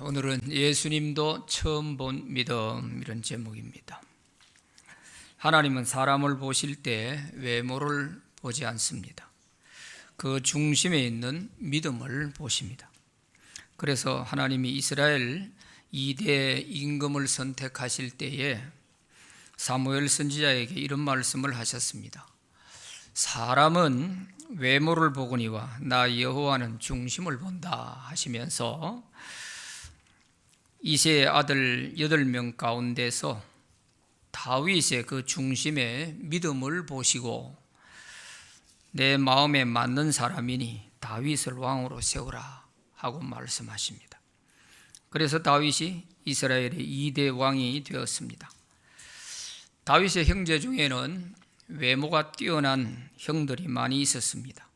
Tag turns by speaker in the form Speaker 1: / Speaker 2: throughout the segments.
Speaker 1: 오늘은 예수님도 처음 본 믿음, 이런 제목입니다. 하나님은 사람을 보실 때 외모를 보지 않습니다. 그 중심에 있는 믿음을 보십니다. 그래서 하나님이 이스라엘 2대 임금을 선택하실 때에 사무엘 선지자에게 이런 말씀을 하셨습니다. 사람은 외모를 보거니와 나 여호와는 중심을 본다 하시면서 이새의 아들 8명 가운데서 다윗의 그 중심에 믿음을 보시고 내 마음에 맞는 사람이니 다윗을 왕으로 세우라 하고 말씀하십니다. 그래서 다윗이 이스라엘의 2대 왕이 되었습니다. 다윗의 형제 중에는 외모가 뛰어난 형들이 많이 있었습니다.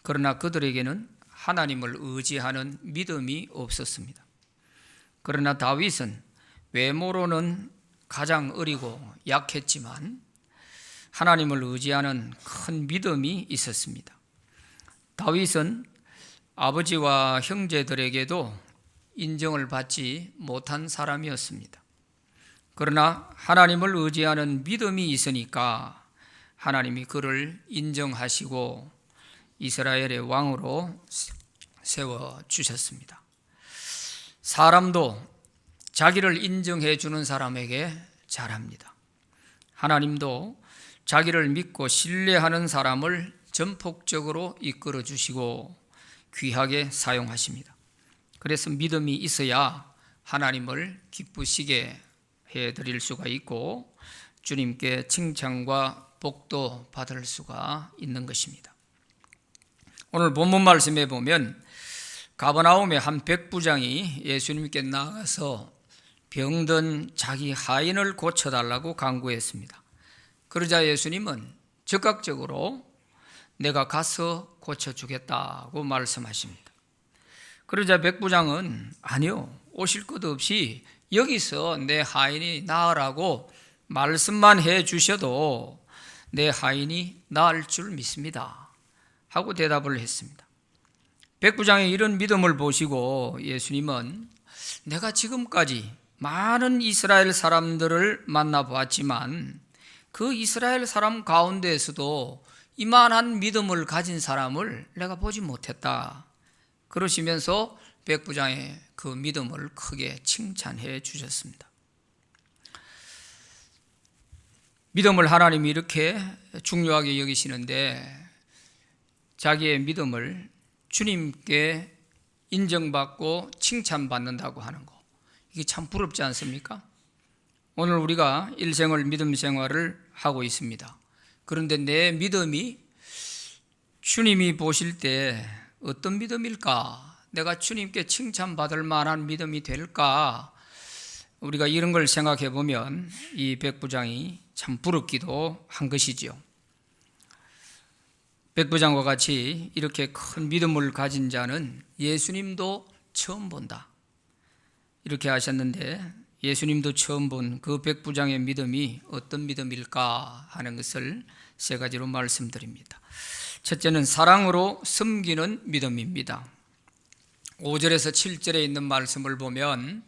Speaker 1: 그러나 그들에게는 하나님을 의지하는 믿음이 없었습니다. 그러나 다윗은 외모로는 가장 어리고 약했지만 하나님을 의지하는 큰 믿음이 있었습니다. 다윗은 아버지와 형제들에게도 인정을 받지 못한 사람이었습니다. 그러나 하나님을 의지하는 믿음이 있으니까 하나님이 그를 인정하시고 이스라엘의 왕으로 세워주셨습니다. 사람도 자기를 인정해 주는 사람에게 잘합니다. 하나님도 자기를 믿고 신뢰하는 사람을 전폭적으로 이끌어 주시고 귀하게 사용하십니다. 그래서 믿음이 있어야 하나님을 기쁘시게 해드릴 수가 있고 주님께 칭찬과 복도 받을 수가 있는 것입니다. 오늘 본문 말씀에 보면 가버나움의 한 백부장이 예수님께 나가서 병든 자기 하인을 고쳐달라고 간구했습니다. 그러자 예수님은 즉각적으로 내가 가서 고쳐주겠다고 말씀하십니다. 그러자 백부장은 아니요, 오실 것 없이 여기서 내 하인이 나으라고 말씀만 해 주셔도 내 하인이 나을 줄 믿습니다 하고 대답을 했습니다. 백부장의 이런 믿음을 보시고 예수님은 내가 지금까지 많은 이스라엘 사람들을 만나보았지만 그 이스라엘 사람 가운데에서도 이만한 믿음을 가진 사람을 내가 보지 못했다. 그러시면서 백부장의 그 믿음을 크게 칭찬해 주셨습니다. 믿음을 하나님이 이렇게 중요하게 여기시는데 자기의 믿음을 주님께 인정받고 칭찬받는다고 하는 거, 이게 참 부럽지 않습니까? 오늘 우리가 일생을 믿음 생활을 하고 있습니다. 그런데 내 믿음이 주님이 보실 때 어떤 믿음일까? 내가 주님께 칭찬받을 만한 믿음이 될까? 우리가 이런 걸 생각해 보면 이 백부장이 참 부럽기도 한 것이지요. 백부장과 같이 이렇게 큰 믿음을 가진 자는 예수님도 처음 본다, 이렇게 하셨는데 예수님도 처음 본 그 백부장의 믿음이 어떤 믿음일까 하는 것을 세 가지로 말씀드립니다. 첫째는 사랑으로 섬기는 믿음입니다. 5절에서 7절에 있는 말씀을 보면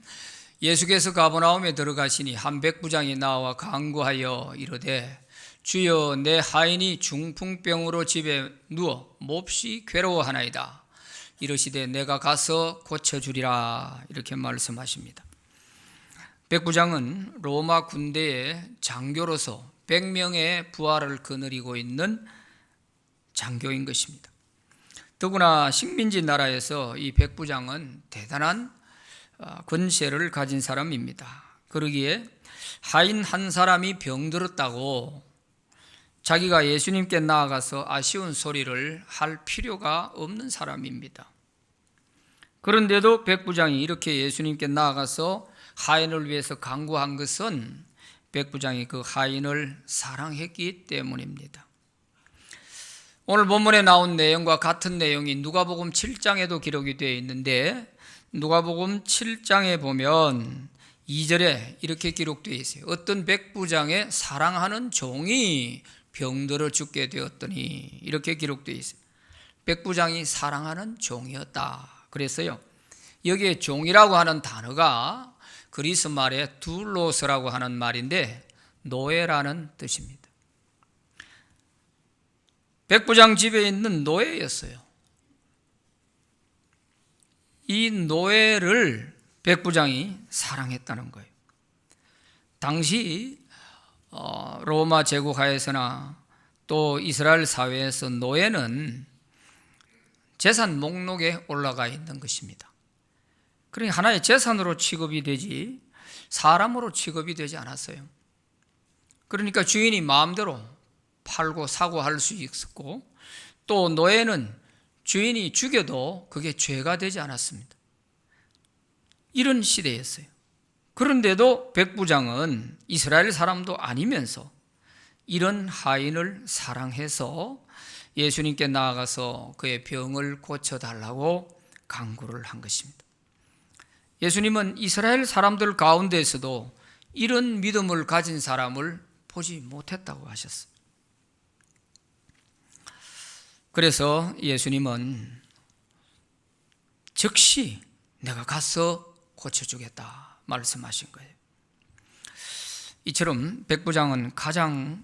Speaker 1: 예수께서 가버나움에 들어가시니 한 백부장이 나와 간구하여 이르되 주여 내 하인이 중풍병으로 집에 누워 몹시 괴로워하나이다. 이르시되 내가 가서 고쳐주리라, 이렇게 말씀하십니다. 백부장은 로마 군대의 장교로서 100명의 부하를 거느리고 있는 장교인 것입니다. 더구나 식민지 나라에서 이 백부장은 대단한 권세를 가진 사람입니다. 그러기에 하인 한 사람이 병들었다고 자기가 예수님께 나아가서 아쉬운 소리를 할 필요가 없는 사람입니다. 그런데도 백부장이 이렇게 예수님께 나아가서 하인을 위해서 간구한 것은 백부장이 그 하인을 사랑했기 때문입니다. 오늘 본문에 나온 내용과 같은 내용이 누가복음 7장에도 기록이 되어 있는데 누가복음 7장에 보면 2절에 이렇게 기록되어 있어요. 어떤 백부장의 사랑하는 종이 병들어 죽게 되었더니, 이렇게 기록되어 있어요. 백부장이 사랑하는 종이었다. 그래서요, 여기에 종이라고 하는 단어가 그리스 말의 둘로스라고 하는 말인데 노예라는 뜻입니다. 백부장 집에 있는 노예였어요. 이 노예를 백부장이 사랑했다는 거예요. 당시 로마 제국 하에서나 또 이스라엘 사회에서 노예는 재산 목록에 올라가 있는 것입니다. 그러니 하나의 재산으로 취급이 되지 사람으로 취급이 되지 않았어요. 그러니까 주인이 마음대로 팔고 사고 할 수 있었고, 또 노예는 주인이 죽여도 그게 죄가 되지 않았습니다. 이런 시대였어요. 그런데도 백부장은 이스라엘 사람도 아니면서 이런 하인을 사랑해서 예수님께 나아가서 그의 병을 고쳐달라고 간구를 한 것입니다. 예수님은 이스라엘 사람들 가운데에서도 이런 믿음을 가진 사람을 보지 못했다고 하셨어요. 그래서 예수님은 즉시 내가 가서 고쳐주겠다 말씀하신 거예요. 이처럼 백부장은 가장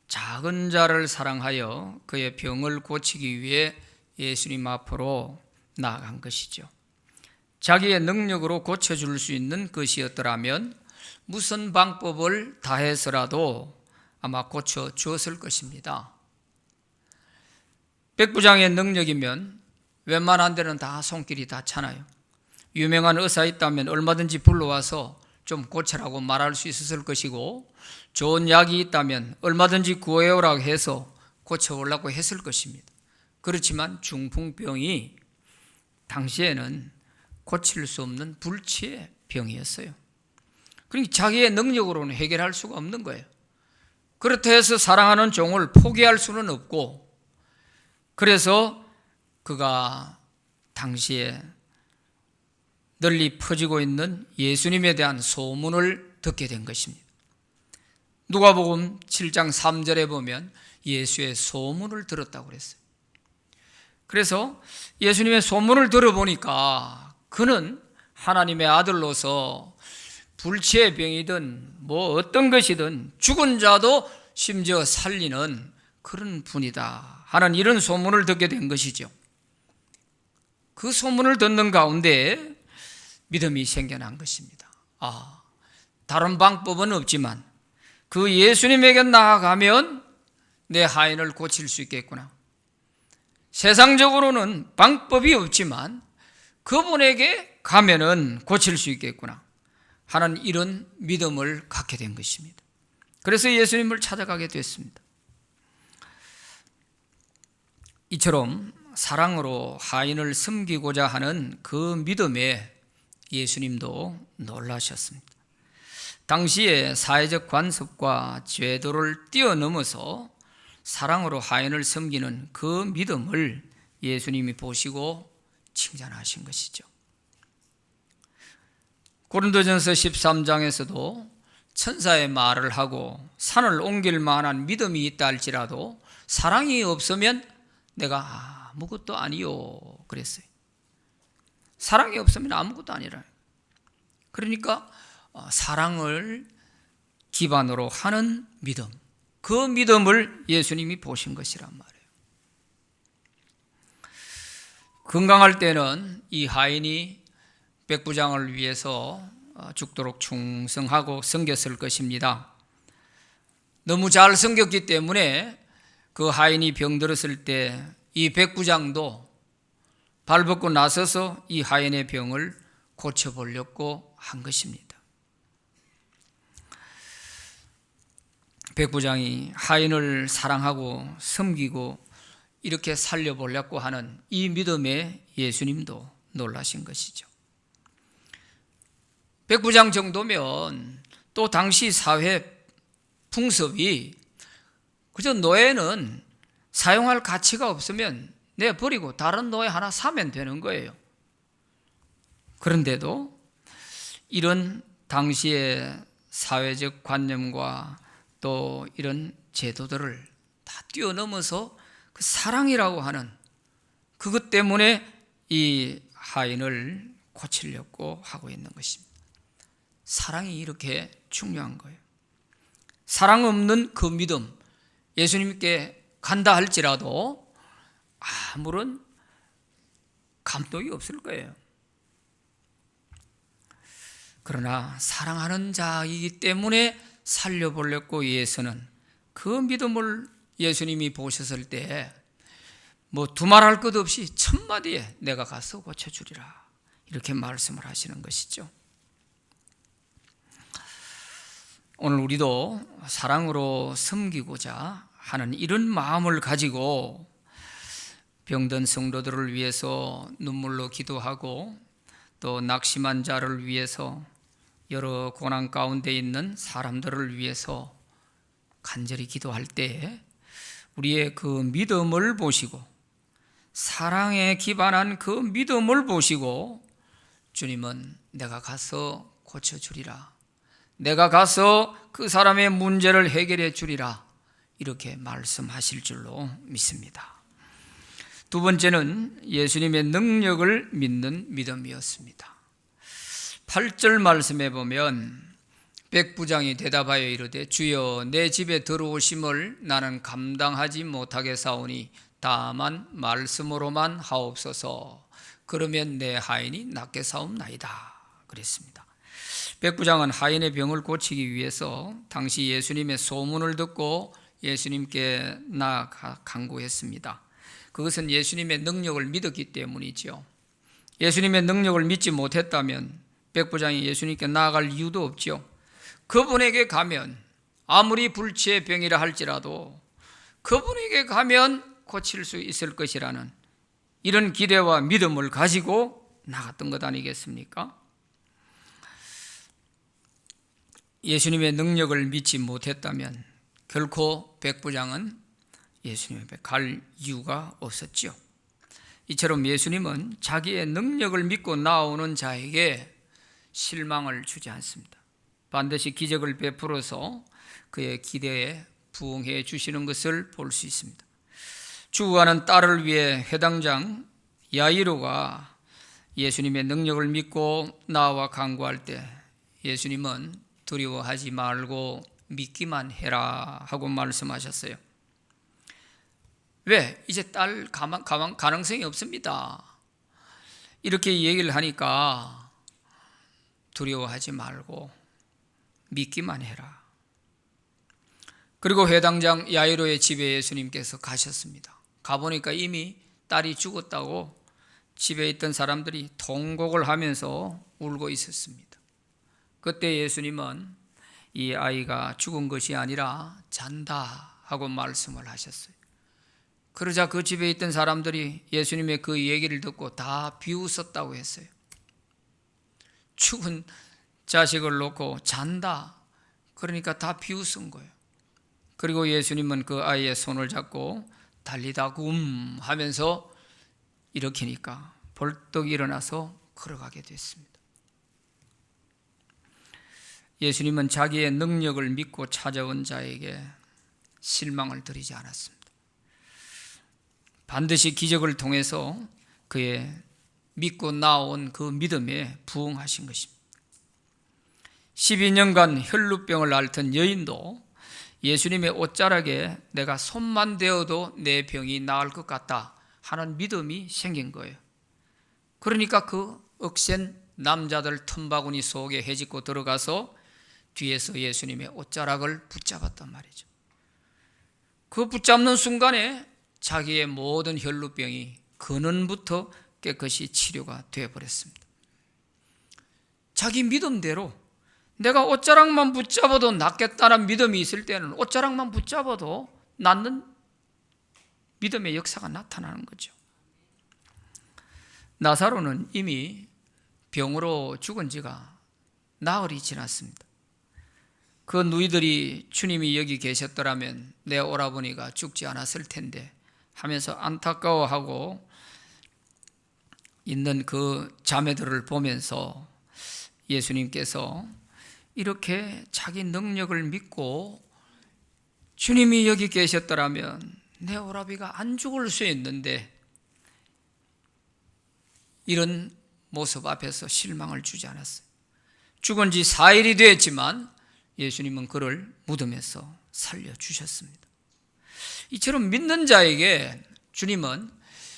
Speaker 1: 작은 자를 사랑하여 그의 병을 고치기 위해 예수님 앞으로 나아간 것이죠. 자기의 능력으로 고쳐줄 수 있는 것이었더라면 무슨 방법을 다해서라도 아마 고쳐주었을 것입니다. 백부장의 능력이면 웬만한 데는 다 손길이 닿잖아요. 유명한 의사 있다면 얼마든지 불러와서 좀 고치라고 말할 수 있었을 것이고, 좋은 약이 있다면 얼마든지 구해오라고 해서 고쳐오려고 했을 것입니다. 그렇지만 중풍병이 당시에는 고칠 수 없는 불치의 병이었어요. 그러니까 자기의 능력으로는 해결할 수가 없는 거예요. 그렇다 해서 사랑하는 종을 포기할 수는 없고, 그래서 그가 당시에 널리 퍼지고 있는 예수님에 대한 소문을 듣게 된 것입니다. 누가복음 7장 3절에 보면 예수의 소문을 들었다고 그랬어요. 그래서 예수님의 소문을 들어보니까 그는 하나님의 아들로서 불치의 병이든 뭐 어떤 것이든 죽은 자도 심지어 살리는 그런 분이다 하는 이런 소문을 듣게 된 것이죠. 그 소문을 듣는 가운데 믿음이 생겨난 것입니다. 다른 방법은 없지만 그 예수님에게 나아가면 내 하인을 고칠 수 있겠구나. 세상적으로는 방법이 없지만 그분에게 가면은 고칠 수 있겠구나 하는 이런 믿음을 갖게 된 것입니다. 그래서 예수님을 찾아가게 됐습니다. 이처럼 사랑으로 하인을 섬기고자 하는 그 믿음에 예수님도 놀라셨습니다. 당시의 사회적 관습과 제도를 뛰어넘어서 사랑으로 하인을 섬기는 그 믿음을 예수님이 보시고 칭찬하신 것이죠. 고린도전서 13장에서도 천사의 말을 하고 산을 옮길 만한 믿음이 있다 할지라도 사랑이 없으면 내가 아무것도 아니요 그랬어요. 사랑이 없으면 아무것도 아니라. 그러니까 사랑을 기반으로 하는 믿음, 그 믿음을 예수님이 보신 것이란 말이에요. 건강할 때는 이 하인이 백부장을 위해서 죽도록 충성하고 섬겼을 것입니다. 너무 잘 섬겼기 때문에 그 하인이 병들었을 때 이 백부장도 발벗고 나서서 이 하인의 병을 고쳐보려고 한 것입니다. 백부장이 하인을 사랑하고 섬기고 이렇게 살려보려고 하는 이 믿음에 예수님도 놀라신 것이죠. 백부장 정도면 또 당시 사회 풍습이 그저 노예는 사용할 가치가 없으면 내버리고 다른 노예 하나 사면 되는 거예요. 그런데도 이런 당시의 사회적 관념과 또 이런 제도들을 다 뛰어넘어서 그 사랑이라고 하는 그것 때문에 이 하인을 고치려고 하고 있는 것입니다. 사랑이 이렇게 중요한 거예요. 사랑 없는 그 믿음, 예수님께 간다 할지라도 아무런 감동이 없을 거예요. 그러나 사랑하는 자이기 때문에 살려보려고 예수는 그 믿음을 예수님이 보셨을 때 뭐 두말할 것 없이 첫마디에 내가 가서 고쳐주리라 이렇게 말씀을 하시는 것이죠. 오늘 우리도 사랑으로 섬기고자 하는 이런 마음을 가지고 병든 성도들을 위해서 눈물로 기도하고 또 낙심한 자를 위해서 여러 고난 가운데 있는 사람들을 위해서 간절히 기도할 때 우리의 그 믿음을 보시고 사랑에 기반한 그 믿음을 보시고 주님은 내가 가서 고쳐주리라, 내가 가서 그 사람의 문제를 해결해 주리라 이렇게 말씀하실 줄로 믿습니다. 두 번째는 예수님의 능력을 믿는 믿음이었습니다. 8절 말씀에 보면 백부장이 대답하여 이르되 주여 내 집에 들어오심을 나는 감당하지 못하겠사오니 다만 말씀으로만 하옵소서. 그러면 내 하인이 낫게 사옵나이다 그랬습니다. 백부장은 하인의 병을 고치기 위해서 당시 예수님의 소문을 듣고 예수님께 나아가 간구했습니다. 그것은 예수님의 능력을 믿었기 때문이죠. 예수님의 능력을 믿지 못했다면 백부장이 예수님께 나아갈 이유도 없죠. 그분에게 가면 아무리 불치의 병이라 할지라도 그분에게 가면 고칠 수 있을 것이라는 이런 기대와 믿음을 가지고 나갔던 것 아니겠습니까? 예수님의 능력을 믿지 못했다면 결코 백부장은 예수님 앞에 갈 이유가 없었죠. 이처럼 예수님은 자기의 능력을 믿고 나오는 자에게 실망을 주지 않습니다. 반드시 기적을 베풀어서 그의 기대에 부응해 주시는 것을 볼 수 있습니다. 죽어가는 딸을 위해 회당장 야이로가 예수님의 능력을 믿고 나와 간구할 때 예수님은 두려워하지 말고 믿기만 해라 하고 말씀하셨어요. 왜? 이제 딸 가능성이 없습니다. 이렇게 얘기를 하니까 두려워하지 말고 믿기만 해라. 그리고 회당장 야이로의 집에 예수님께서 가셨습니다. 가보니까 이미 딸이 죽었다고 집에 있던 사람들이 통곡을 하면서 울고 있었습니다. 그때 예수님은 이 아이가 죽은 것이 아니라 잔다 하고 말씀을 하셨어요. 그러자 그 집에 있던 사람들이 예수님의 그 얘기를 듣고 다 비웃었다고 했어요. 죽은 자식을 놓고 잔다, 그러니까 다 비웃은 거예요. 그리고 예수님은 그 아이의 손을 잡고 달리다굼 하면서 일으키니까 벌떡 일어나서 걸어가게 됐습니다. 예수님은 자기의 능력을 믿고 찾아온 자에게 실망을 드리지 않았습니다. 반드시 기적을 통해서 그의 믿고 나온 그 믿음에 부응하신 것입니다. 12년간 혈루병을 앓던 여인도 예수님의 옷자락에 내가 손만 대어도 내 병이 나을 것 같다 하는 믿음이 생긴 거예요. 그러니까 그 억센 남자들 틈바구니 속에 헤집고 들어가서 뒤에서 예수님의 옷자락을 붙잡았단 말이죠. 그 붙잡는 순간에 자기의 모든 혈루병이 근원부터 깨끗이 치료가 되어버렸습니다. 자기 믿음대로 내가 옷자락만 붙잡아도 낫겠다는 믿음이 있을 때는 옷자락만 붙잡아도 낫는 믿음의 역사가 나타나는 거죠. 나사로는 이미 병으로 죽은 지가 나흘이 지났습니다. 그 누이들이 주님이 여기 계셨더라면 내 오라버니가 죽지 않았을 텐데 하면서 안타까워하고 있는 그 자매들을 보면서 예수님께서 이렇게 자기 능력을 믿고 주님이 여기 계셨더라면 내 오라비가 안 죽을 수 있는데 이런 모습 앞에서 실망을 주지 않았어요. 죽은 지 4일이 되었지만 예수님은 그를 무덤에서 살려주셨습니다. 이처럼 믿는 자에게 주님은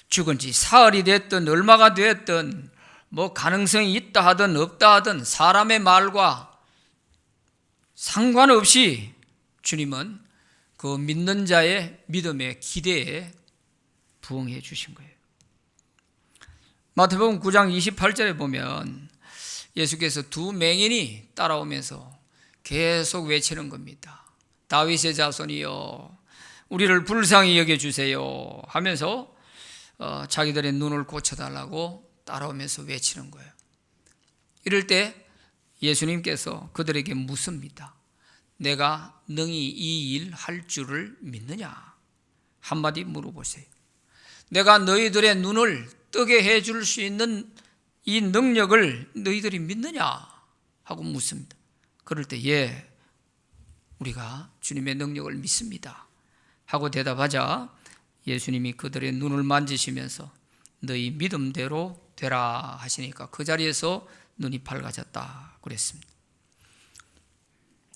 Speaker 1: 죽은 지 사흘이 됐든 얼마가 됐든 뭐 가능성이 있다 하든 없다 하든 사람의 말과 상관없이 주님은 그 믿는 자의 믿음의 기대에 부응해 주신 거예요. 마태복음 9장 28절에 보면 예수께서 두 맹인이 따라오면서 계속 외치는 겁니다. 다윗의 자손이여 우리를 불쌍히 여겨주세요 하면서 자기들의 눈을 고쳐달라고 따라오면서 외치는 거예요. 이럴 때 예수님께서 그들에게 묻습니다. 내가 능히 이 일 할 줄을 믿느냐? 한마디 물어보세요. 내가 너희들의 눈을 뜨게 해줄 수 있는 이 능력을 너희들이 믿느냐? 하고 묻습니다. 그럴 때 예, 우리가 주님의 능력을 믿습니다 하고 대답하자 예수님이 그들의 눈을 만지시면서 너희 믿음대로 되라 하시니까 그 자리에서 눈이 밝아졌다 그랬습니다.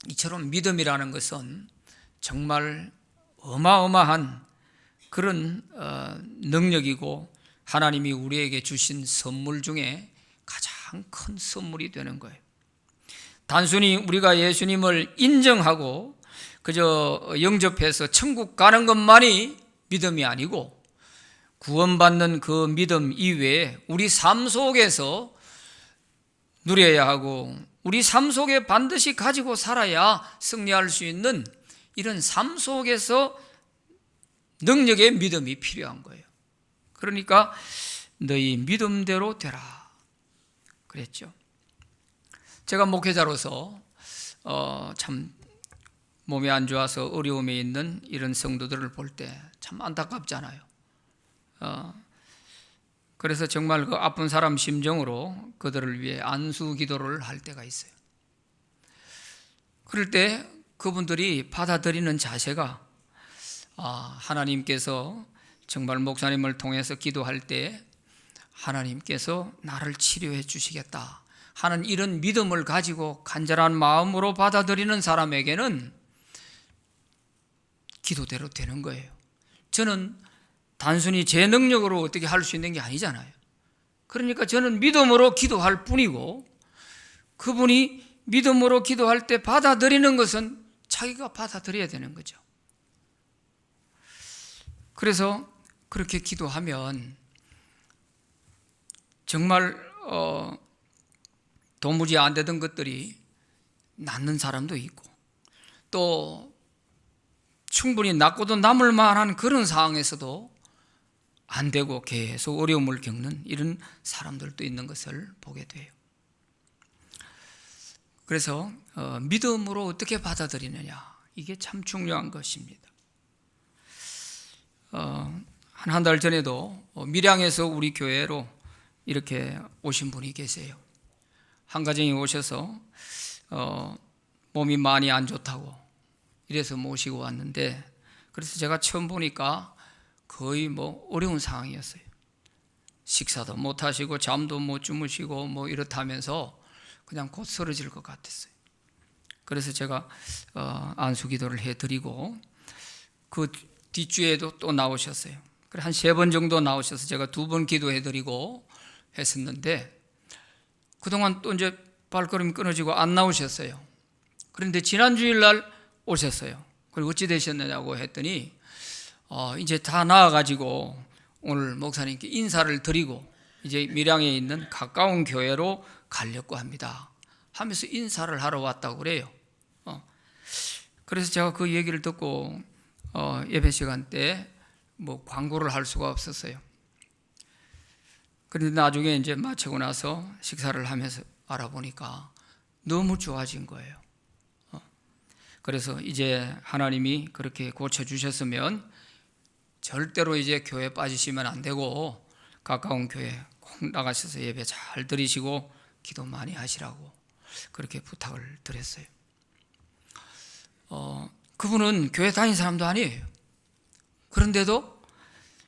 Speaker 1: 이처럼 믿음이라는 것은 정말 어마어마한 그런 능력이고 하나님이 우리에게 주신 선물 중에 가장 큰 선물이 되는 거예요. 단순히 우리가 예수님을 인정하고 그저 영접해서 천국 가는 것만이 믿음이 아니고 구원받는 그 믿음 이외에 우리 삶 속에서 누려야 하고 우리 삶 속에 반드시 가지고 살아야 승리할 수 있는 이런 삶 속에서 능력의 믿음이 필요한 거예요. 그러니까 너희 믿음대로 되라 그랬죠. 제가 목회자로서 참 몸이 안 좋아서 어려움에 있는 이런 성도들을 볼 때 참 안타깝잖아요. 그래서 정말 그 아픈 사람 심정으로 그들을 위해 안수 기도를 할 때가 있어요. 그럴 때 그분들이 받아들이는 자세가 하나님께서 정말 목사님을 통해서 기도할 때 하나님께서 나를 치료해 주시겠다 하는 이런 믿음을 가지고 간절한 마음으로 받아들이는 사람에게는 기도대로 되는 거예요. 저는 단순히 제 능력으로 어떻게 할 수 있는 게 아니잖아요. 그러니까 저는 믿음으로 기도할 뿐이고 그분이 믿음으로 기도할 때 받아들이는 것은 자기가 받아들여야 되는 거죠. 그래서 그렇게 기도하면 정말 도무지 안 되던 것들이 낫는 사람도 있고 또 충분히 낫고도 남을 만한 그런 상황에서도 안 되고 계속 어려움을 겪는 이런 사람들도 있는 것을 보게 돼요. 그래서 믿음으로 어떻게 받아들이느냐 이게 참 중요한 것입니다. 한 달 전에도 밀양에서 우리 교회로 이렇게 오신 분이 계세요. 한 가정이 오셔서 몸이 많이 안 좋다고 이래서 모시고 왔는데 그래서 제가 처음 보니까 거의 어려운 상황이었어요. 식사도 못 하시고 잠도 못 주무시고 이렇다면서 그냥 곧 쓰러질 것 같았어요. 그래서 제가 안수 기도를 해드리고 그 뒷주에도 또 나오셨어요. 그래 한 3번 정도 나오셔서 제가 2번 기도해드리고 했었는데 그동안 또 이제 발걸음이 끊어지고 안 나오셨어요. 그런데 지난 주일날 오셨어요. 그리고 어찌 되셨느냐고 했더니 이제 다 나아가지고 오늘 목사님께 인사를 드리고 이제 밀양에 있는 가까운 교회로 가려고 합니다 하면서 인사를 하러 왔다고 그래요. 그래서 제가 그 얘기를 듣고 예배 시간 때 광고를 할 수가 없었어요. 그런데 나중에 이제 마치고 나서 식사를 하면서 알아보니까 너무 좋아진 거예요. 그래서 이제 하나님이 그렇게 고쳐주셨으면 절대로 이제 교회 빠지시면 안 되고 가까운 교회 꼭 나가셔서 예배 잘 드리시고 기도 많이 하시라고 그렇게 부탁을 드렸어요. 그분은 교회 다닌 사람도 아니에요. 그런데도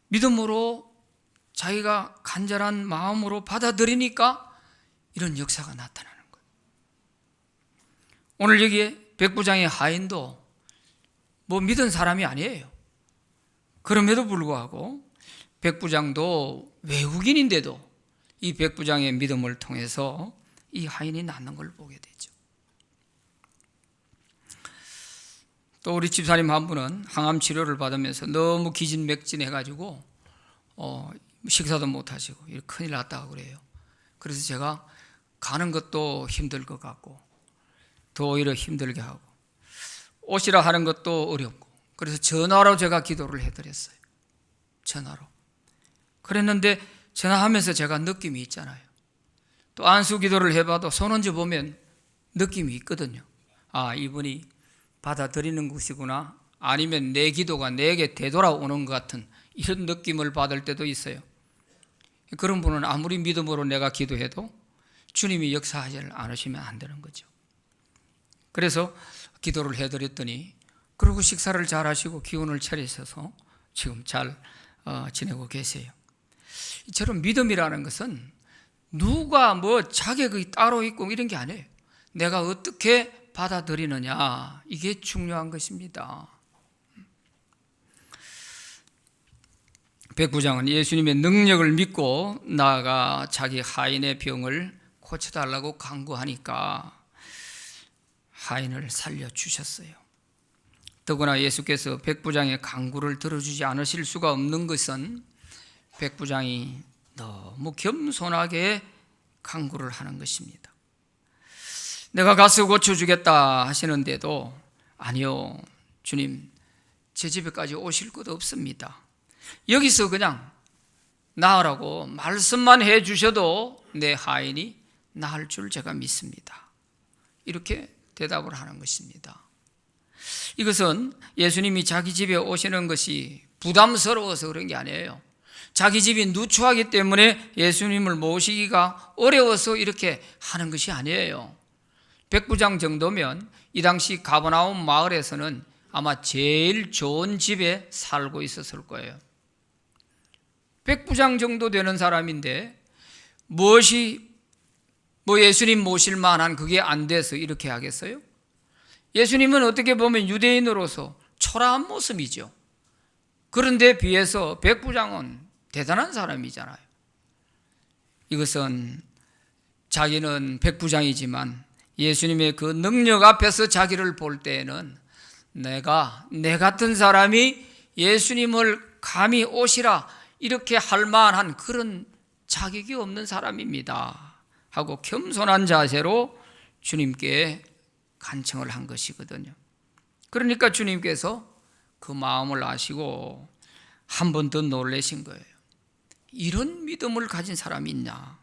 Speaker 1: 믿음으로 자기가 간절한 마음으로 받아들이니까 이런 역사가 나타나는 거예요. 오늘 여기에 백부장의 하인도 뭐 믿은 사람이 아니에요. 그럼에도 불구하고 백부장도 외국인인데도 이 백부장의 믿음을 통해서 이 하인이 낫는 걸 보게 되죠. 또 우리 집사님 한 분은 항암 치료를 받으면서 너무 기진맥진해가지고 식사도 못 하시고 큰일 났다고 그래요. 그래서 제가 가는 것도 힘들 것 같고 더 오히려 힘들게 하고 오시라 하는 것도 어렵고, 그래서 전화로 제가 기도를 해드렸어요. 전화로. 그랬는데 전화하면서 제가 느낌이 있잖아요. 또 안수 기도를 해봐도 손 얹어 보면 느낌이 있거든요. 아, 이분이 받아들이는 것이구나, 아니면 내 기도가 내게 되돌아오는 것 같은 이런 느낌을 받을 때도 있어요. 그런 분은 아무리 믿음으로 내가 기도해도 주님이 역사하지 않으시면 안 되는 거죠. 그래서 기도를 해드렸더니 그리고 식사를 잘 하시고 기운을 차리셔서 지금 잘 지내고 계세요. 이처럼 믿음이라는 것은 누가 뭐 자격이 따로 있고 이런 게 아니에요. 내가 어떻게 받아들이느냐, 이게 중요한 것입니다. 백부장은 예수님의 능력을 믿고 나아가 자기 하인의 병을 고쳐달라고 간구하니까 하인을 살려주셨어요. 더구나 예수께서 백부장의 간구를 들어주지 않으실 수가 없는 것은 백부장이 너무 겸손하게 간구를 하는 것입니다. 내가 가서 고쳐주겠다 하시는데도 아니요, 주님, 제 집에까지 오실 것 없습니다. 여기서 그냥 나으라고 말씀만 해주셔도 내 하인이 나을 줄 제가 믿습니다. 이렇게 대답을 하는 것입니다. 이것은 예수님이 자기 집에 오시는 것이 부담스러워서 그런 게 아니에요. 자기 집이 누추하기 때문에 예수님을 모시기가 어려워서 이렇게 하는 것이 아니에요. 백부장 정도면 이 당시 가버나움 마을에서는 아마 제일 좋은 집에 살고 있었을 거예요. 백부장 정도 되는 사람인데 무엇이 예수님 모실 만한 그게 안 돼서 이렇게 하겠어요? 예수님은 어떻게 보면 유대인으로서 초라한 모습이죠. 그런데 비해서 백부장은 대단한 사람이잖아요. 이것은 자기는 백부장이지만 예수님의 그 능력 앞에서 자기를 볼 때에는 내 같은 사람이 예수님을 감히 오시라 이렇게 할 만한 그런 자격이 없는 사람입니다 하고 겸손한 자세로 주님께 간청을 한 것이거든요. 그러니까 주님께서 그 마음을 아시고 한 번 더 놀라신 거예요. 이런 믿음을 가진 사람이 있냐?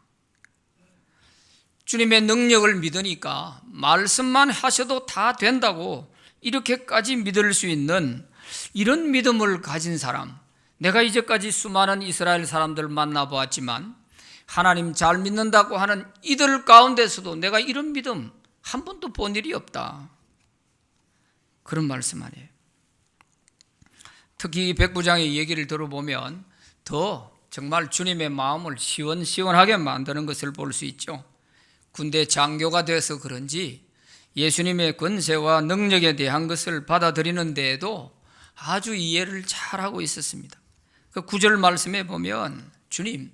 Speaker 1: 주님의 능력을 믿으니까 말씀만 하셔도 다 된다고 이렇게까지 믿을 수 있는 이런 믿음을 가진 사람, 내가 이제까지 수많은 이스라엘 사람들 만나보았지만 하나님 잘 믿는다고 하는 이들 가운데서도 내가 이런 믿음 한 번도 본 일이 없다, 그런 말씀 아니에요. 특히 이 백부장의 얘기를 들어보면 더 정말 주님의 마음을 시원시원하게 만드는 것을 볼 수 있죠. 군대 장교가 돼서 그런지 예수님의 권세와 능력에 대한 것을 받아들이는 데에도 아주 이해를 잘하고 있었습니다. 그 9절 말씀에 보면 주님,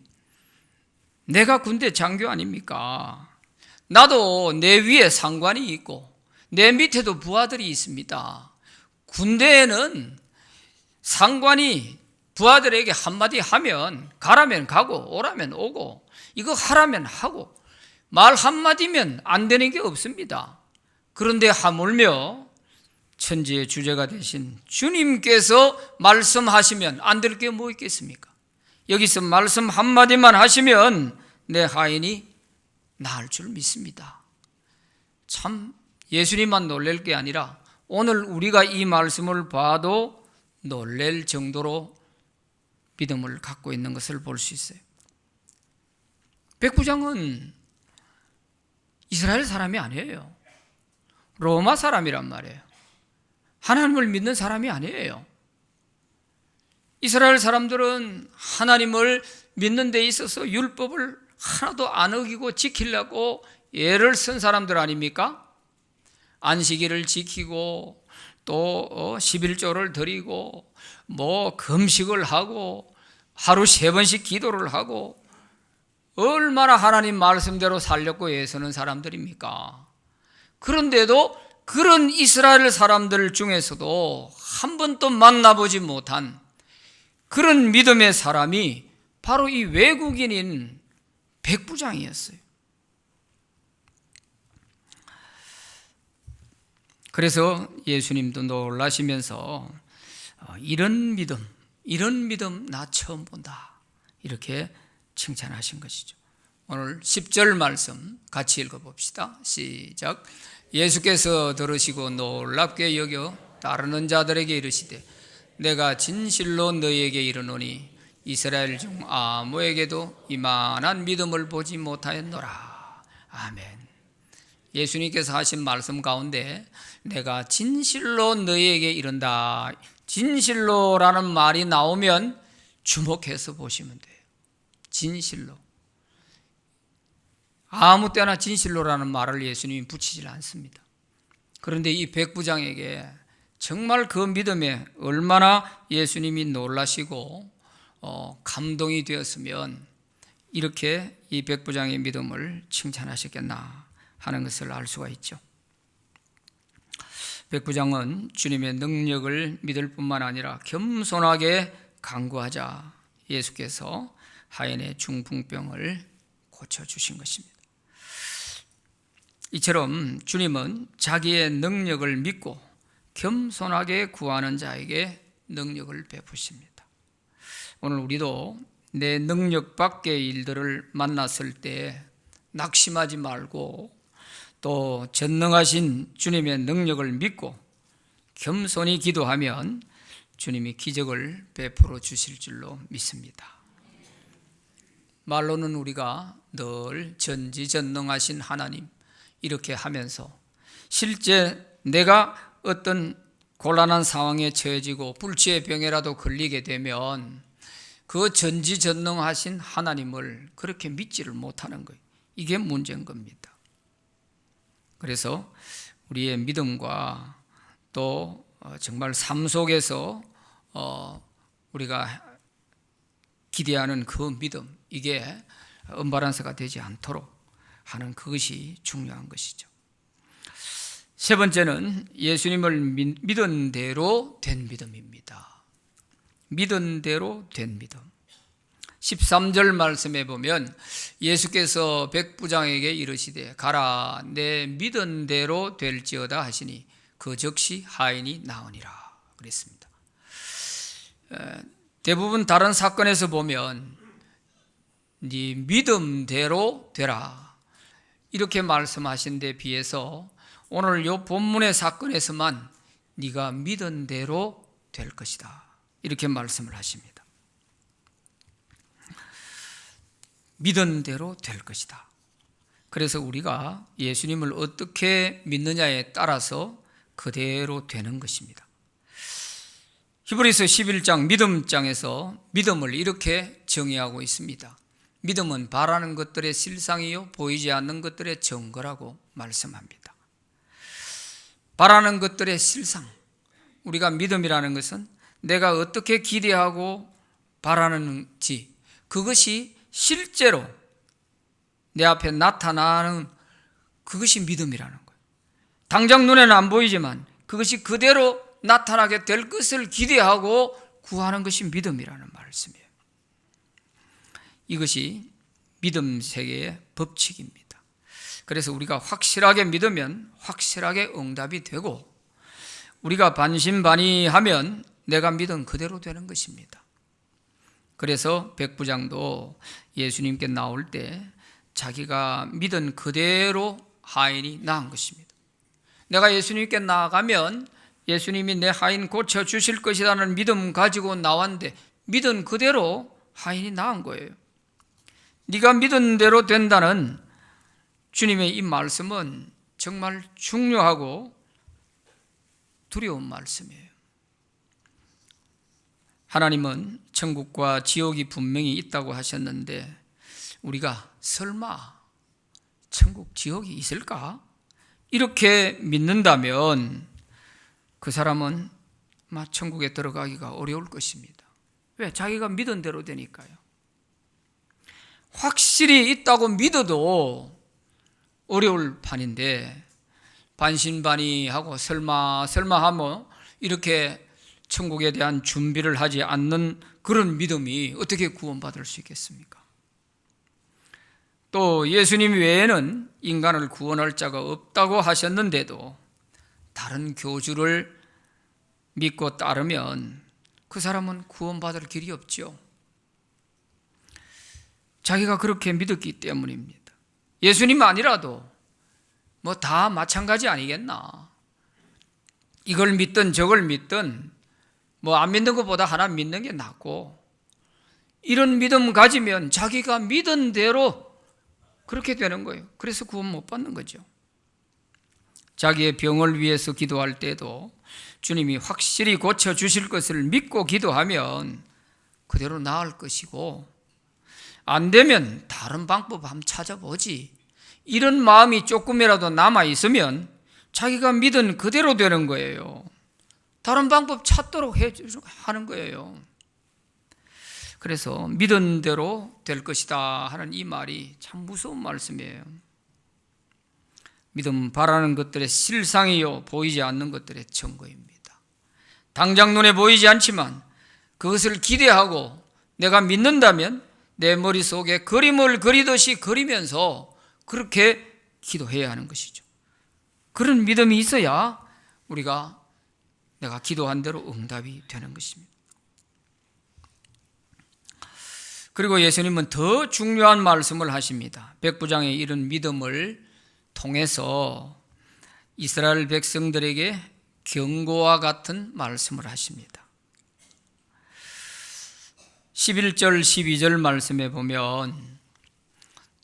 Speaker 1: 내가 군대 장교 아닙니까? 나도 내 위에 상관이 있고 내 밑에도 부하들이 있습니다. 군대에는 상관이 부하들에게 한마디 하면 가라면 가고 오라면 오고 이거 하라면 하고 말 한마디면 안 되는 게 없습니다. 그런데 하물며 천지의 주제가 되신 주님께서 말씀하시면 안 될 게 뭐 있겠습니까? 여기서 말씀 한마디만 하시면 내 하인이 나을 줄 믿습니다. 참 예수님만 놀랄 게 아니라 오늘 우리가 이 말씀을 봐도 놀랄 정도로 믿음을 갖고 있는 것을 볼 수 있어요. 백부장은 이스라엘 사람이 아니에요. 로마 사람이란 말이에요. 하나님을 믿는 사람이 아니에요. 이스라엘 사람들은 하나님을 믿는 데 있어서 율법을 하나도 안 어기고 지키려고 애를 쓴 사람들 아닙니까? 안식일을 지키고 또 11조를 드리고 금식을 하고 하루 3번씩 기도를 하고 얼마나 하나님 말씀대로 살려고 애쓰는 사람들입니까? 그런데도 그런 이스라엘 사람들 중에서도 한 번도 만나보지 못한 그런 믿음의 사람이 바로 이 외국인인 백부장이었어요. 그래서 예수님도 놀라시면서 이런 믿음 나 처음 본다, 이렇게 칭찬하신 것이죠. 오늘 10절 말씀 같이 읽어봅시다. 시작. 예수께서 들으시고 놀랍게 여겨 따르는 자들에게 이르시되 내가 진실로 너희에게 이르노니 이스라엘 중 아무에게도 이만한 믿음을 보지 못하였노라. 아멘. 예수님께서 하신 말씀 가운데 내가 진실로 너희에게 이른다, 진실로라는 말이 나오면 주목해서 보시면 돼요. 진실로. 아무 때나 진실로라는 말을 예수님이 붙이질 않습니다. 그런데 이 백부장에게 정말 그 믿음에 얼마나 예수님이 놀라시고 감동이 되었으면 이렇게 이 백부장의 믿음을 칭찬하셨겠나 하는 것을 알 수가 있죠. 백부장은 주님의 능력을 믿을 뿐만 아니라 겸손하게 간구하자 예수께서 하인의 중풍병을 고쳐주신 것입니다. 이처럼 주님은 자기의 능력을 믿고 겸손하게 구하는 자에게 능력을 베푸십니다. 오늘 우리도 내 능력 밖의 일들을 만났을 때 낙심하지 말고 또 전능하신 주님의 능력을 믿고 겸손히 기도하면 주님이 기적을 베풀어 주실 줄로 믿습니다. 말로는 우리가 늘 전지전능하신 하나님 이렇게 하면서 실제 내가 어떤 곤란한 상황에 처해지고 불치의 병에라도 걸리게 되면 그 전지전능하신 하나님을 그렇게 믿지를 못하는 거예요. 이게 문제인 겁니다. 그래서 우리의 믿음과 또 정말 삶 속에서 우리가 기대하는 그 믿음, 이게 언밸런스가 되지 않도록 하는 그것이 중요한 것이죠. 세 번째는 예수님을 믿은 대로 된 믿음입니다. 믿은 대로 된 믿음. 13절 말씀에 보면 예수께서 백부장에게 이르시되 가라, 내 믿은 대로 될지어다 하시니 그 즉시 하인이 나으니라 그랬습니다. 대부분 다른 사건에서 보면 네 믿음대로 되라 이렇게 말씀하신 데 비해서 오늘 이 본문의 사건에서만 네가 믿은 대로 될 것이다 이렇게 말씀을 하십니다. 믿은 대로 될 것이다. 그래서 우리가 예수님을 어떻게 믿느냐에 따라서 그대로 되는 것입니다. 히브리서 11장 믿음장에서 믿음을 이렇게 정의하고 있습니다. 믿음은 바라는 것들의 실상이요 보이지 않는 것들의 증거라고 말씀합니다. 바라는 것들의 실상, 우리가 믿음이라는 것은 내가 어떻게 기대하고 바라는지 그것이 실제로 내 앞에 나타나는 그것이 믿음이라는 거예요. 당장 눈에는 안 보이지만 그것이 그대로 나타나게 될 것을 기대하고 구하는 것이 믿음이라는 말씀이에요. 이것이 믿음 세계의 법칙입니다. 그래서 우리가 확실하게 믿으면 확실하게 응답이 되고 우리가 반신반의하면 내가 믿은 그대로 되는 것입니다. 그래서 백부장도 예수님께 나올 때 자기가 믿은 그대로 하인이 나은 것입니다. 내가 예수님께 나아가면 예수님이 내 하인 고쳐주실 것이라는 믿음 가지고 나왔는데 믿은 그대로 하인이 나은 거예요. 네가 믿은 대로 된다는 주님의 이 말씀은 정말 중요하고 두려운 말씀이에요. 하나님은 천국과 지옥이 분명히 있다고 하셨는데 우리가 설마 천국, 지옥이 있을까? 이렇게 믿는다면 그 사람은 천국에 들어가기가 어려울 것입니다. 왜? 자기가 믿은 대로 되니까요. 확실히 있다고 믿어도 어려울 판인데 반신반의하고 설마 하며 이렇게 천국에 대한 준비를 하지 않는 그런 믿음이 어떻게 구원받을 수 있겠습니까? 또 예수님 외에는 인간을 구원할 자가 없다고 하셨는데도 다른 교주를 믿고 따르면 그 사람은 구원받을 길이 없죠. 자기가 그렇게 믿었기 때문입니다. 예수님 아니라도 다 마찬가지 아니겠나? 이걸 믿든 저걸 믿든 안 믿는 것보다 하나 믿는 게 낫고, 이런 믿음 가지면 자기가 믿은 대로 그렇게 되는 거예요. 그래서 구원 못 받는 거죠. 자기의 병을 위해서 기도할 때도 주님이 확실히 고쳐주실 것을 믿고 기도하면 그대로 나을 것이고, 안 되면 다른 방법 한번 찾아보지, 이런 마음이 조금이라도 남아있으면 자기가 믿은 그대로 되는 거예요. 다른 방법 찾도록 하는 거예요. 그래서 믿은 대로 될 것이다 하는 이 말이 참 무서운 말씀이에요. 믿음 바라는 것들의 실상이요, 보이지 않는 것들의 증거입니다. 당장 눈에 보이지 않지만 그것을 기대하고 내가 믿는다면 내 머릿속에 그림을 그리듯이 그리면서 그렇게 기도해야 하는 것이죠. 그런 믿음이 있어야 우리가 내가 기도한 대로 응답이 되는 것입니다. 그리고 예수님은 더 중요한 말씀을 하십니다. 백부장의 이런 믿음을 통해서 이스라엘 백성들에게 경고와 같은 말씀을 하십니다. 11절 12절 말씀에 보면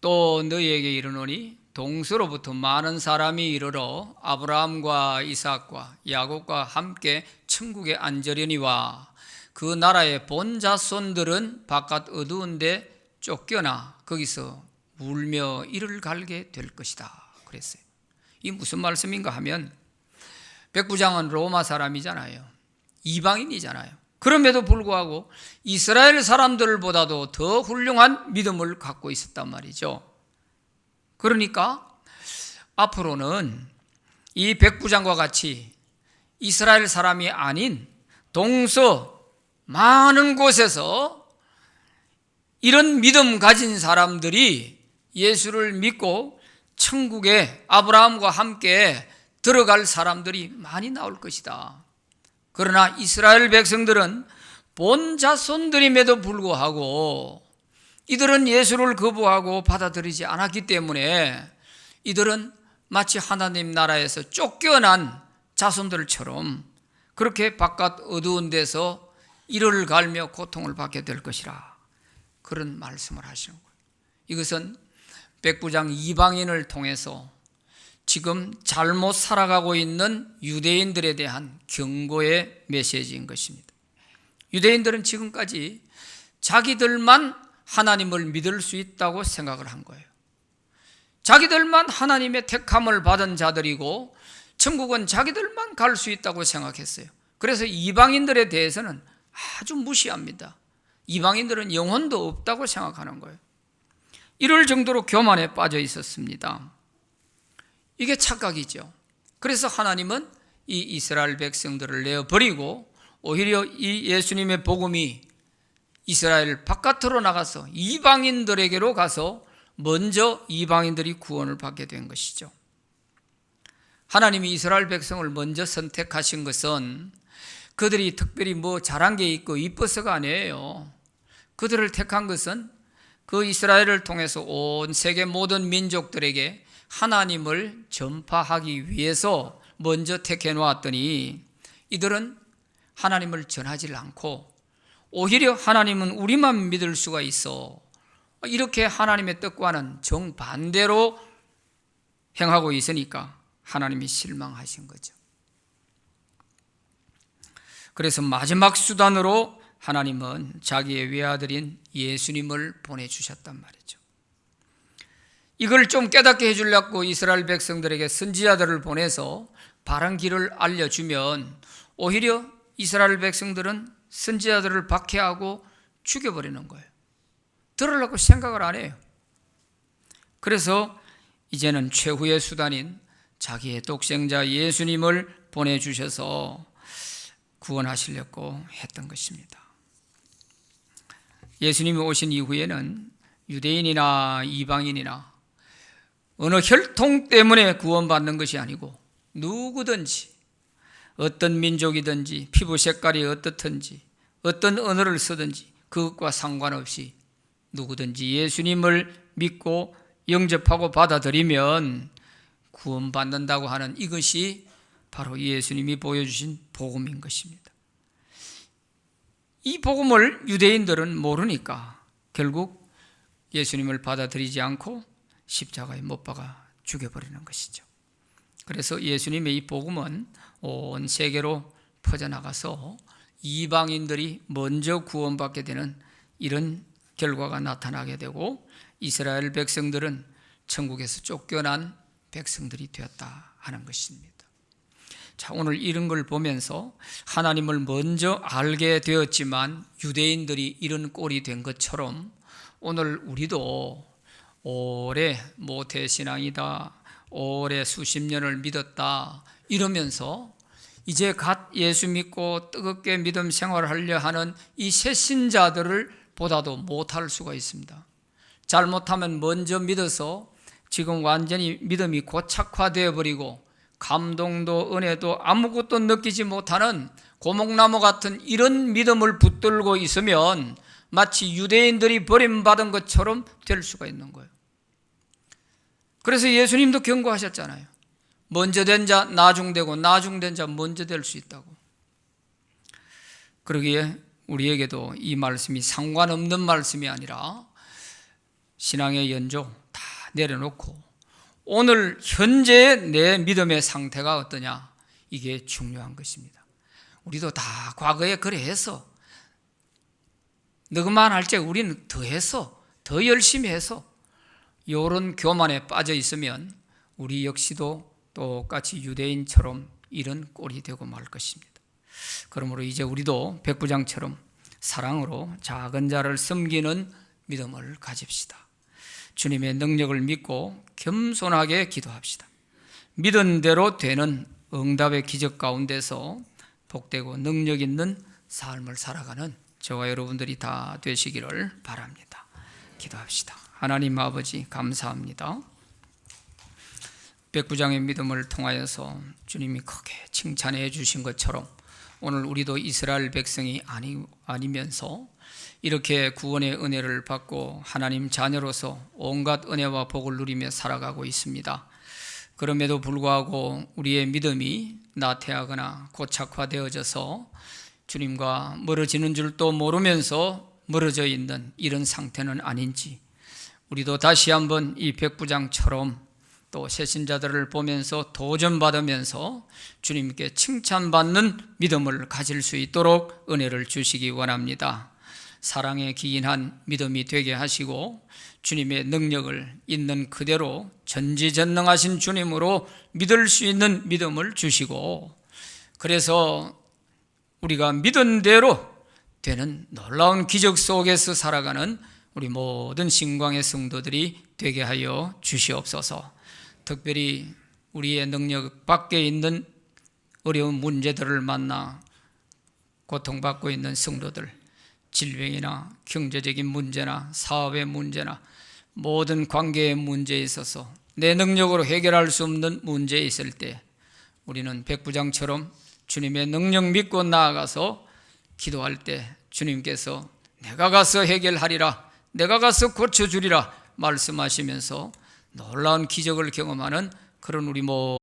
Speaker 1: 또 너희에게 이르노니 동서로부터 많은 사람이 이르러 아브라함과 이삭과 야곱과 함께 천국에 앉으려니와 그 나라의 본 자손들은 바깥 어두운 데 쫓겨나 거기서 울며 이를 갈게 될 것이다 그랬어요. 이 무슨 말씀인가 하면 백부장은 로마 사람이잖아요. 이방인이잖아요. 그럼에도 불구하고 이스라엘 사람들보다도 더 훌륭한 믿음을 갖고 있었단 말이죠. 그러니까 앞으로는 이 백부장과 같이 이스라엘 사람이 아닌 동서 많은 곳에서 이런 믿음 가진 사람들이 예수를 믿고 천국에 아브라함과 함께 들어갈 사람들이 많이 나올 것이다. 그러나 이스라엘 백성들은 본 자손들임에도 불구하고 이들은 예수를 거부하고 받아들이지 않았기 때문에 이들은 마치 하나님 나라에서 쫓겨난 자손들처럼 그렇게 바깥 어두운 데서 이를 갈며 고통을 받게 될 것이라, 그런 말씀을 하시는 거예요. 이것은 백부장 이방인을 통해서 지금 잘못 살아가고 있는 유대인들에 대한 경고의 메시지인 것입니다. 유대인들은 지금까지 자기들만 하나님을 믿을 수 있다고 생각을 한 거예요. 자기들만 하나님의 택함을 받은 자들이고 천국은 자기들만 갈 수 있다고 생각했어요. 그래서 이방인들에 대해서는 아주 무시합니다. 이방인들은 영혼도 없다고 생각하는 거예요. 이럴 정도로 교만에 빠져 있었습니다. 이게 착각이죠. 그래서 하나님은 이 이스라엘 백성들을 내어버리고 오히려 이 예수님의 복음이 이스라엘 바깥으로 나가서 이방인들에게로 가서 먼저 이방인들이 구원을 받게 된 것이죠. 하나님이 이스라엘 백성을 먼저 선택하신 것은 그들이 특별히 잘한 게 있고 이뻐서가 아니에요. 그들을 택한 것은 그 이스라엘을 통해서 온 세계 모든 민족들에게 하나님을 전파하기 위해서 먼저 택해 놓았더니 이들은 하나님을 전하지 않고 오히려 하나님은 우리만 믿을 수가 있어, 이렇게 하나님의 뜻과는 정반대로 행하고 있으니까 하나님이 실망하신 거죠. 그래서 마지막 수단으로 하나님은 자기의 외아들인 예수님을 보내주셨단 말이죠. 이걸 좀 깨닫게 해주려고 이스라엘 백성들에게 선지자들을 보내서 바른 길을 알려주면 오히려 이스라엘 백성들은 선지자들을 박해하고 죽여버리는 거예요. 들으려고 생각을 안 해요. 그래서 이제는 최후의 수단인 자기의 독생자 예수님을 보내주셔서 구원하시려고 했던 것입니다. 예수님이 오신 이후에는 유대인이나 이방인이나 어느 혈통 때문에 구원받는 것이 아니고 누구든지 어떤 민족이든지 피부 색깔이 어떻든지 어떤 언어를 쓰든지 그것과 상관없이 누구든지 예수님을 믿고 영접하고 받아들이면 구원받는다고 하는 이것이 바로 예수님이 보여주신 복음인 것입니다. 이 복음을 유대인들은 모르니까 결국 예수님을 받아들이지 않고 십자가에 못 박아 죽여버리는 것이죠. 그래서 예수님의 이 복음은 온 세계로 퍼져나가서 이방인들이 먼저 구원받게 되는 이런 결과가 나타나게 되고 이스라엘 백성들은 천국에서 쫓겨난 백성들이 되었다 하는 것입니다. 자, 오늘 이런 걸 보면서 하나님을 먼저 알게 되었지만 유대인들이 이런 꼴이 된 것처럼 오늘 우리도 오래 모태신앙이다, 오래 수십 년을 믿었다 이러면서 이제 갓 예수 믿고 뜨겁게 믿음 생활을 하려 하는 이 새신자들을 보다도 못할 수가 있습니다. 잘못하면 먼저 믿어서 지금 완전히 믿음이 고착화되어 버리고 감동도 은혜도 아무것도 느끼지 못하는 고목나무 같은 이런 믿음을 붙들고 있으면 마치 유대인들이 버림받은 것처럼 될 수가 있는 거예요. 그래서 예수님도 경고하셨잖아요. 먼저 된 자 나중되고 나중된 자 먼저 될 수 있다고. 그러기에 우리에게도 이 말씀이 상관없는 말씀이 아니라 신앙의 연조 다 내려놓고 오늘 현재의 내 믿음의 상태가 어떠냐, 이게 중요한 것입니다. 우리도 다 과거에 그래해서 너그만 할 때 우리는 더해서 더 열심히 해서 이런 교만에 빠져 있으면 우리 역시도 똑같이 유대인처럼 이런 꼴이 되고 말 것입니다. 그러므로 이제 우리도 백부장처럼 사랑으로 작은 자를 섬기는 믿음을 가집시다. 주님의 능력을 믿고 겸손하게 기도합시다. 믿은 대로 되는 응답의 기적 가운데서 복되고 능력 있는 삶을 살아가는 저와 여러분들이 다 되시기를 바랍니다. 기도합시다. 하나님 아버지 감사합니다. 백부장의 믿음을 통하여서 주님이 크게 칭찬해 주신 것처럼 오늘 우리도 이스라엘 백성이 아니면서 이렇게 구원의 은혜를 받고 하나님 자녀로서 온갖 은혜와 복을 누리며 살아가고 있습니다. 그럼에도 불구하고 우리의 믿음이 나태하거나 고착화되어져서 주님과 멀어지는 줄도 모르면서 멀어져 있는 이런 상태는 아닌지 우리도 다시 한번 이 백부장처럼 또 새신자들을 보면서 도전받으면서 주님께 칭찬받는 믿음을 가질 수 있도록 은혜를 주시기 원합니다. 사랑에 기인한 믿음이 되게 하시고 주님의 능력을 있는 그대로 전지전능하신 주님으로 믿을 수 있는 믿음을 주시고 그래서 우리가 믿은 대로 되는 놀라운 기적 속에서 살아가는 우리 모든 신광의 성도들이 되게 하여 주시옵소서. 특별히 우리의 능력 밖에 있는 어려운 문제들을 만나 고통받고 있는 성도들, 질병이나 경제적인 문제나 사업의 문제나 모든 관계의 문제에 있어서 내 능력으로 해결할 수 없는 문제에 있을 때 우리는 백부장처럼 주님의 능력 믿고 나아가서 기도할 때 주님께서 내가 가서 해결하리라, 내가 가서 고쳐주리라 말씀하시면서 놀라운 기적을 경험하는 그런 우리 모두